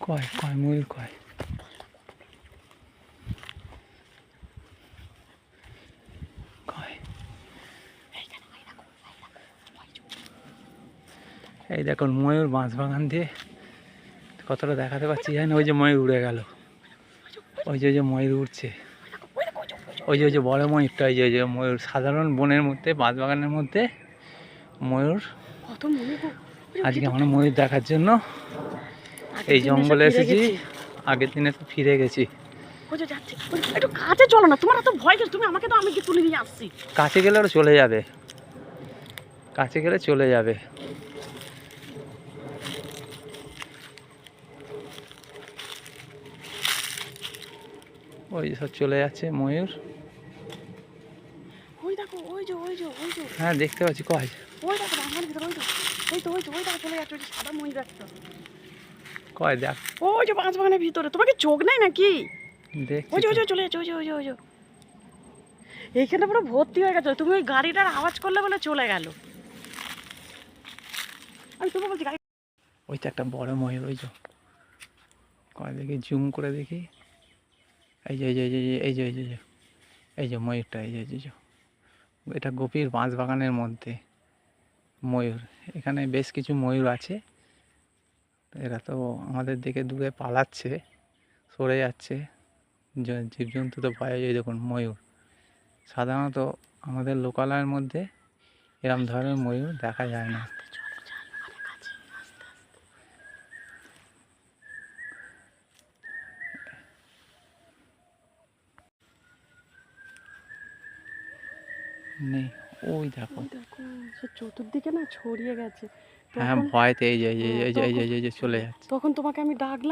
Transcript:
কয় কয় ময়ূর কয়। কয় এই দেখুন ময়ূর বাঁশবাগান দিয়ে কতটা দেখাতে পাচ্ছি জানি। ওই যে ময়ূর উড়ে গেল, ওই যে ময়ূর উঠছে, ওই যে বড় ময়ূরটা, ওই যে ময়ূর। সাধারণ বনের মধ্যে বাঁশবাগানের মধ্যে ময়ূর। আজকে আমরা ময়ূর দেখার জন্য এই জঙ্গলে এসেছি। আগের দিনে তো ফিরে গেছি। একটু কাছে চলো না, তোমার এত ভয় গেছে, তুমি আমাকে তো, আমি কি তুলে নিয়ে আসছি। কাছে গেলে ওরা চলে যাবে, কাছে গেলে চলে যাবে। ওই সব চলে যাচ্ছে ময়ূর। ওই দেখো, ওই যে ওই যে ওই যে হ্যাঁ দেখতে পাচ্ছি। কয় ওই দেখো বাগানের ভিতরে, ওই তো ওই তো ওই তো ওই দেখো চলে যাচ্ছে, ওই যে সাদা ময়ূর একটা। কয় দেখ, ওই যে বাঁশ বাগানের ভিতরে, তোমার কি চোখ নাই নাকি? দেখছি ওই যে তো। ওই যে চলে যাচ্ছে, ওই যে ওই যে ওই যে এইখানে পুরো ভর্তি হয়ে গেছে। তুমি ওই গাড়িটার আওয়াজ করলে বলে চলে গেল। আমি তোমাকে বলছি গাড়ি। ওই তো একটা বড় ময়ূর, ওই যে। কয় দেখি, জুম করে দেখি। এই যে এই যে এই যে এই যে এই যে এই যে ময়ূরটা, এই যে এই যে। এটা গভীর বাঁশবাগানের মধ্যে ময়ূর। এখানে বেশ কিছু ময়ূর আছে। এরা তো আমাদের দিকে দূরে পালাচ্ছে, সরে যাচ্ছে। জীবজন্তু তো ভয়ে। এই দেখুন ময়ূর। সাধারণত আমাদের লোকালয়ের মধ্যে এরম ধরনের ময়ূর দেখা যায় না। নেই, ওই দেখো। দেখো সে চতুর্দিকে না ছড়িয়ে গেছে। হ্যাঁ ভয়তে এই যে এই যে হ্যাঁ, এই যে এই যে এই যে চলে যাচ্ছে। তখন তোমাকে আমি ডাকলাম।